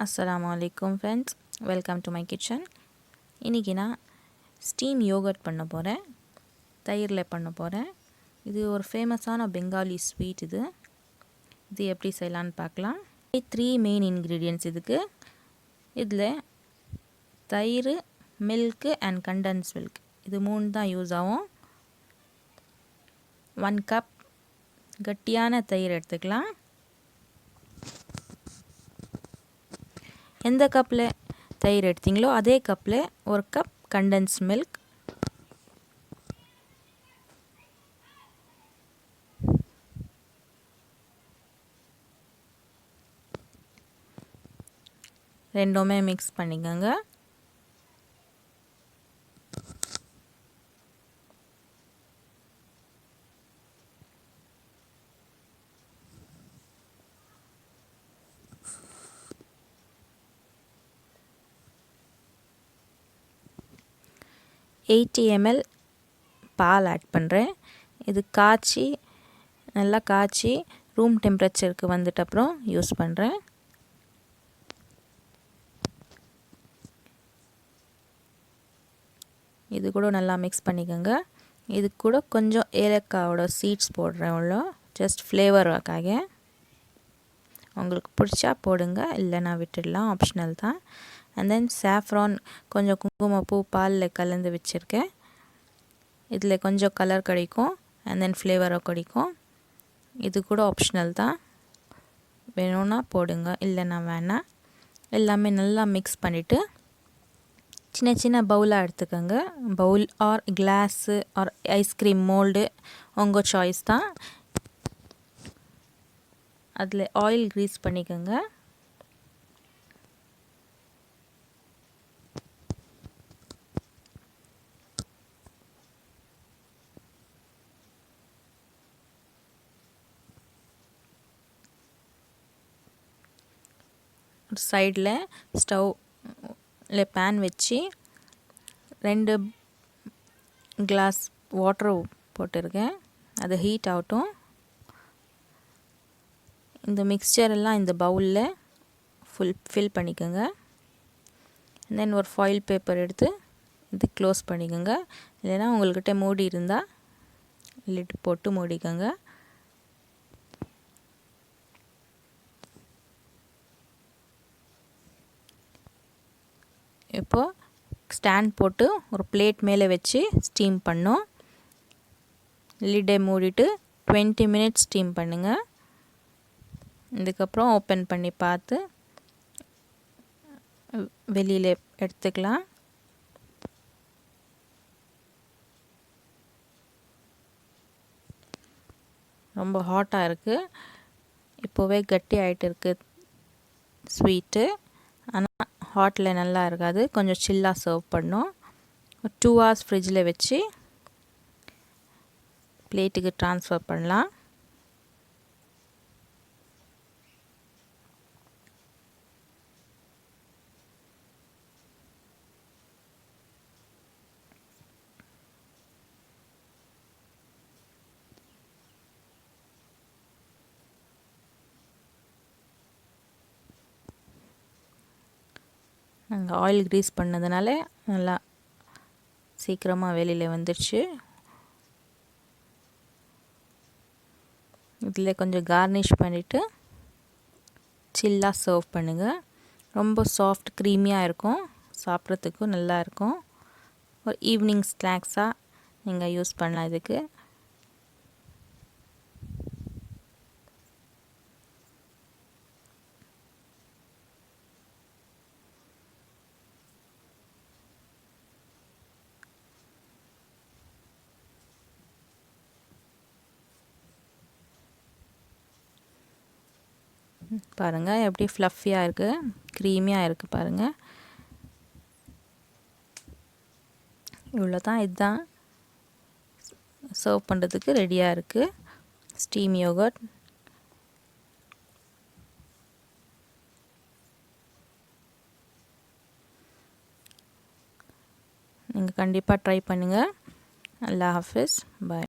Assalamu alaikum friends, welcome to my kitchen. இன்றைக்கி நான் steam yoghurt பண்ண போகிறேன், தயிரில் பண்ண போகிறேன். இது ஒரு ஃபேமஸான பெங்காலி ஸ்வீட். இது எப்படி செய்யலான்னு பார்க்கலாம். 3 மெயின் இன்க்ரீடியன்ட்ஸ் இதுக்கு. இதில் தயிர், மில்க்கு அண்ட் கண்டென்ஸ் மில்க், இது 3 தான் யூஸ் ஆகும். 1 கப் கட்டியான தயிர் எடுத்துக்கலாம். எந்த கப்பில் தயிர் எடுத்தீங்களோ அதே கப்பில் 1 கப் கண்டென்ஸ் மில்க், ரெண்டுமே மிக்ஸ் பண்ணிக்கோங்க. ml பால் ஆட் பண்ணுறேன். இது நல்லா காய்ச்சி ரூம் டெம்பரேச்சருக்கு வந்துட்ட அப்புறம் யூஸ் பண்ணுறேன். இது கூட நல்லா மிக்ஸ் பண்ணிக்கோங்க. இது கூட கொஞ்சம் ஏலக்காயோட சீட்ஸ் போடுறேன் உள்ள, ஜஸ்ட் ஃப்ளேவருக்காக. உங்களுக்கு பிடிச்சா போடுங்க, இல்லைனா விட்டுடலாம், ஆப்ஷனல் தான். அண்ட் தென் சாஃப்ரான், கொஞ்சம் குங்குமப்பூ பாலில் கலந்து வச்சுருக்கேன். இதில் கொஞ்சம் கலர் கிடைக்கும், அண்ட் தென் ஃப்ளேவரும் கிடைக்கும். இது கூட ஆப்ஷனல் தான், வேணும்னா போடுங்க, இல்லைனா வேணாம். எல்லாமே நல்லா மிக்ஸ் பண்ணிவிட்டு சின்ன சின்ன பவுலாக எடுத்துக்கோங்க. Bowl or glass or ice cream mould உங்கள் சாய்ஸ் தான். அதில் ஆயில் க்ரீஸ் பண்ணிக்கோங்க. சைடில் ஸ்டவ்வில் பேன் வச்சு 2 கிளாஸ் வாட்டர் போட்டிருக்கேன். அது ஹீட் ஆகட்டும். இந்த மிக்சர் எல்லாம் இந்த பவுலில் ஃபில் பண்ணிக்கோங்க. தென் ஒரு ஃபாயில் பேப்பர் எடுத்து இது க்ளோஸ் பண்ணிக்கோங்க. இல்லைன்னா உங்கள்கிட்ட மூடி இருந்தால் லிட் போட்டு மூடிக்கோங்க. இப்போது ஸ்டாண்ட் போட்டு ஒரு பிளேட் மேலே வச்சு ஸ்டீம் பண்ணோம். லிட்டை மூடிட்டு 20 மினிட்ஸ் ஸ்டீம் பண்ணுங்கள். இதுக்கப்புறம் ஓப்பன் பண்ணி பார்த்து வெளியில் எடுத்துக்கலாம். ரொம்ப ஹாட்டாக இருக்குது, இப்போவே கட்டி ஆகிட்டு இருக்குது ஸ்வீட்டு. ஆனால் ஹாட்டில் நல்லா இருக்காது, கொஞ்சம் சில்லாக சர்வ் பண்ணோம். 2 hours ஃப்ரிட்ஜில் வச்சு பிளேட்டுக்கு ட்ரான்ஸ்ஃபர் பண்ணலாம். நாங்கள் ஆயில் க்ரீஸ் பண்ணதுனால நல்லா சீக்கிரமாக வெளியில் வந்துடுச்சு. இதில் கொஞ்சம் கார்னிஷ் பண்ணிவிட்டு சில்லாக சர்வ் பண்ணுங்கள். ரொம்ப சாஃப்ட் க்ரீமியாக இருக்கும், சாப்பிட்றதுக்கும் நல்லா இருக்கும். ஒரு ஈவினிங் ஸ்நாக்ஸாக நீங்கள் யூஸ் பண்ணலாம் இதுக்கு. பாருங்கள் எப்படி ஃப்ளஃபியாக இருக்குது, க்ரீமியாக இருக்குது பாருங்கள். இவ்வளோ தான். இதுதான் சர்வ் பண்ணுறதுக்கு ரெடியாக இருக்குது ஸ்டீம் யோகர்ட். நீங்கள் கண்டிப்பாக ட்ரை பண்ணுங்கள். அல்லாஹ் ஹாஃபிஸ், பாய்.